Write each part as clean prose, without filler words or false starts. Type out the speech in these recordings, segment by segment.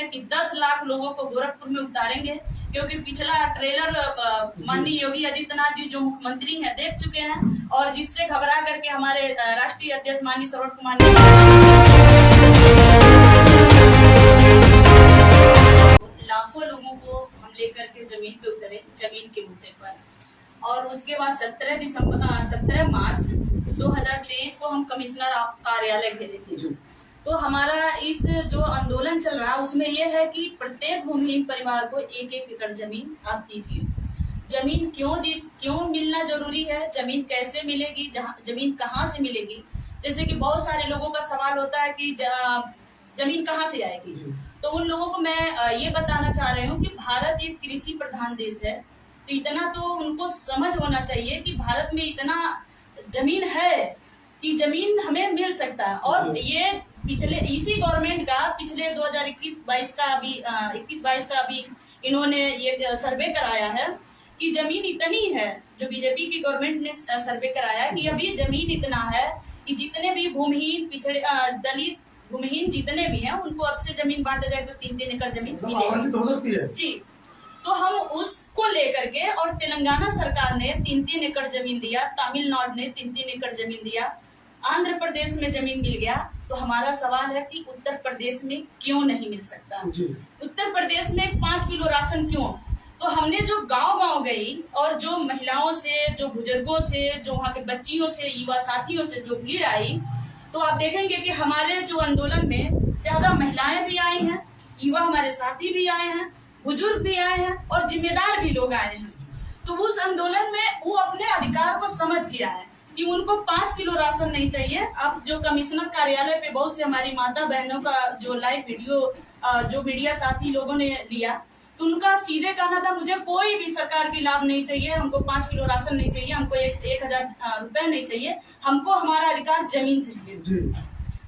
है कि 10 लाख लोगों को गोरखपुर में उतारेंगे, क्योंकि पिछला ट्रेलर माननीय योगी आदित्यनाथ जी जो मुख्यमंत्री हैं देख चुके हैं, और जिससे घबरा करके हमारे राष्ट्रीय अध्यक्ष माननीय श्रवण कुमार लाखों लोगों को हम लेकर के जमीन पे उतरे, जमीन के मुद्दे पर। और उसके बाद 17 मार्च 2023 को हम कमिश्नर कार्यालय घेरे थे। तो हमारा इस जो आंदोलन चल रहा है उसमें यह है कि प्रत्येक भूमिहीन परिवार को 1-1 एकड़ जमीन आप दीजिए। जमीन क्यों मिलना जरूरी है, जमीन कैसे मिलेगी, जमीन कहाँ से मिलेगी। जैसे कि बहुत सारे लोगों का सवाल होता है कि जमीन कहाँ से आएगी, तो उन लोगों को मैं ये बताना चाह रही हूँ कि भारत एक कृषि प्रधान देश है, तो इतना तो उनको समझ होना चाहिए कि भारत में इतना जमीन है कि जमीन हमें मिल सकता है। और ये पिछले इसी गवर्नमेंट का पिछले 2021-22 का अभी इन्होंने ये सर्वे कराया है कि जमीन इतनी है, जो बीजेपी की गवर्नमेंट ने सर्वे कराया है कि अभी जमीन इतना है कि जितने भी भूमिहीन पिछड़े दलित भूमिहीन जितने भी हैं उनको अब से जमीन बांटा जाए तो 3-3 एकड़ जमीन मिलेगी जी। तो हम उसको लेकर के, और तेलंगाना सरकार ने 3-3 एकड़ जमीन दिया, तमिलनाडु ने 3-3 एकड़ जमीन दिया, आंध्र प्रदेश में जमीन मिल गया। तो हमारा सवाल है कि उत्तर प्रदेश में क्यों नहीं मिल सकता, उत्तर प्रदेश में 5 किलो राशन क्यों। तो हमने जो गांव गई और जो महिलाओं से, जो बुजुर्गों से, जो वहाँ के बच्चियों से, युवा साथियों से जो भीड़ आई, तो आप देखेंगे कि हमारे जो आंदोलन में ज्यादा महिलाएं भी आई हैं, युवा हमारे साथी भी आए हैं, बुजुर्ग भी आए हैं और जिम्मेदार भी लोग आए हैं। तो उस आंदोलन में वो अपने अधिकार को समझ गया है कि उनको 5 किलो राशन नहीं चाहिए। अब जो कमिश्नर कार्यालय पे बहुत से हमारी माता बहनों का जो लाइव वीडियो जो मीडिया साथी लोगों ने लिया, तो उनका सीधे कहना था मुझे कोई भी सरकार की लाभ नहीं चाहिए, हमको 5 किलो राशन नहीं चाहिए, हमको 1,000 रुपए नहीं चाहिए, हमको हमारा अधिकार जमीन चाहिए।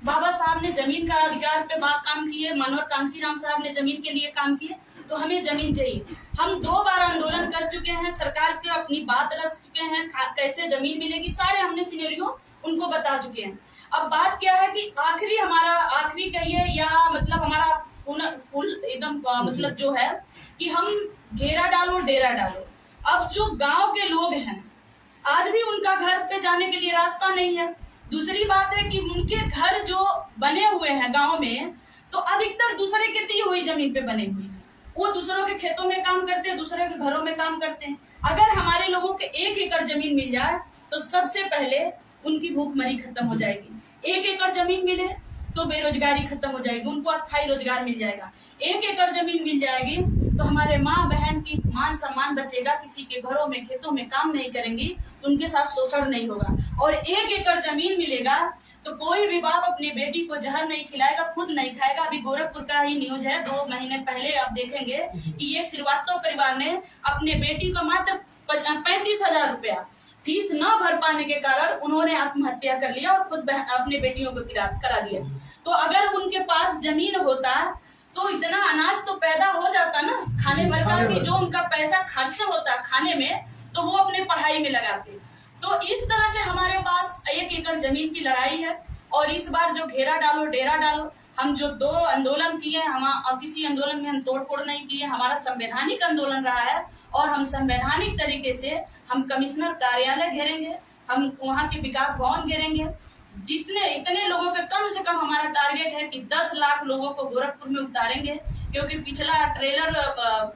बाबा साहब ने जमीन का अधिकार पे बात काम किए, मनोहर कांशीराम साहब ने जमीन के लिए काम किए, तो हमें जमीन चाहिए। हम 2 बार आंदोलन कर चुके हैं, सरकार के अपनी बात रख चुके हैं, कैसे जमीन मिलेगी सारे हमने सिनेरियो उनको बता चुके हैं। अब बात क्या है कि आखिरी कहिए या मतलब हमारा फुल एकदम मतलब जो है कि हम घेरा डालो डेरा डालो। अब जो गांव के लोग हैं आज भी उनका घर पे जाने के लिए रास्ता नहीं है। दूसरी बात है कि उनके घर जो बने हुए हैं गांव में, तो अधिकतर दूसरे के दी हुई जमीन पे बने हुए हैं, वो दूसरों के खेतों में काम करते हैं, दूसरे के घरों में काम करते हैं। अगर हमारे लोगों के 1 एकड़ जमीन मिल जाए तो सबसे पहले उनकी भूखमरी खत्म हो जाएगी। 1 एकड़ जमीन मिले तो बेरोजगारी खत्म हो जाएगी, उनको अस्थायी रोजगार मिल जाएगा। 1 एकड़ जमीन मिल जाएगी तो हमारे माँ बहन की मान सम्मान बचेगा, किसी के घरों में खेतों में काम नहीं करेंगी तो उनके साथ शोषण नहीं होगा। और 1 एकड़ जमीन मिलेगा तो कोई भी बाप अपनी बेटी को जहर नहीं खिलाएगा, खुद नहीं खाएगा। अभी गोरखपुर का ही न्यूज है, 2 महीने पहले आप देखेंगे कि एक श्रीवास्तव परिवार ने अपने बेटी को मात्र 35,000 रुपया फीस न भर पाने के कारण उन्होंने आत्महत्या कर लिया और खुद अपने बेटियों को करा दिया। तो अगर उनके पास जमीन होता तो इतना अनाज तो पैदा हो जाता ना, खाने भर का कि जो उनका पैसा खर्च होता खाने में तो वो अपने पढ़ाई में लगाते। तो इस तरह से हमारे पास 1 एकड़ जमीन की लड़ाई है। और इस बार जो घेरा डालो डेरा डालो, हम जो 2 आंदोलन किए, हम किसी आंदोलन में हम तोड़फोड़ नहीं किए, हमारा संवैधानिक आंदोलन रहा है और हम संवैधानिक तरीके से हम कमिश्नर कार्यालय घेरेंगे, हम वहाँ के विकास भवन घेरेंगे। इतने लोगों के कम से कम हमारा टारगेट है कि 10 लाख लोगों को गोरखपुर में उतारेंगे, क्योंकि पिछला ट्रेलर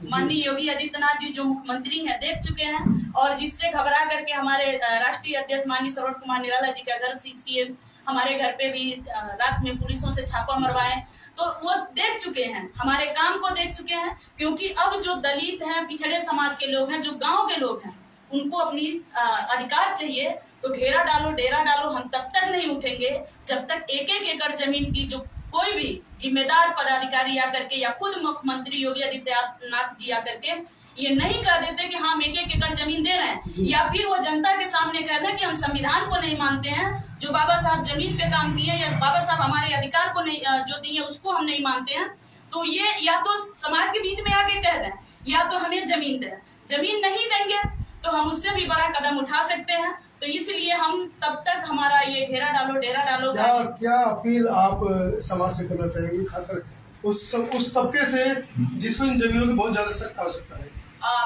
माननीय योगी आदित्यनाथ जी जो मुख्यमंत्री हैं देख चुके हैं, और जिससे घबरा करके हमारे राष्ट्रीय अध्यक्ष माननीय श्रवण कुमार निराला जी का घर सीज किए, हमारे घर पे भी रात में पुलिसों से छापा मरवाए। तो वो देख चुके हैं, हमारे काम को देख चुके हैं। क्योंकि अब जो दलित हैं, पिछड़े समाज के लोग हैं, जो गांव के लोग हैं, उनको अपनी अधिकार चाहिए। तो घेरा डालो डेरा डालो, हम तब तक नहीं उठेंगे जब तक 1-1 एकड़ जमीन की जो कोई भी जिम्मेदार पदाधिकारी आकर के या खुद मुख्यमंत्री योगी आदित्यनाथ जी आकर के ये नहीं कह देते कि हम 1-1 एकड़ जमीन दे रहे हैं, या फिर वो जनता के सामने कह दें कि हम संविधान को नहीं मानते हैं, जो बाबा साहब जमीन पे काम किए या बाबा साहब हमारे अधिकार को नहीं जो दिए उसको हम नहीं मानते हैं। तो ये या तो समाज के बीच में आके कह दें या तो हमें जमीन दें। जमीन नहीं देंगे तो हम उससे भी बड़ा कदम उठा सकते हैं। तो इसलिए हम तब तक हमारा ये घेरा डालो डेरा डालो। क्या अपील आप समाज से करना चाहेंगे खासकर? उस तबके से जिसको इन जमीनों की बहुत ज्यादा सख्त आवश्यकता है।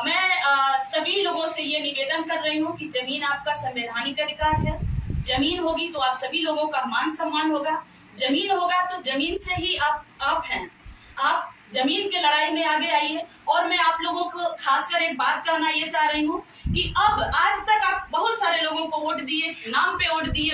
मैं सभी लोगों से ये निवेदन कर रही हूँ कि जमीन आपका संवैधानिक अधिकार है। जमीन होगी तो आप सभी लोगों का मान सम्मान होगा। जमीन होगा तो जमीन से ही आप हैं। आप जमीन के लड़ाई में आगे आइए। और मैं आप लोगों को खासकर एक बात कहना ये चाह रही हूँ कि अब आज तक आप बहुत सारे लोगों को वोट दिए, नाम पे वोट दिए।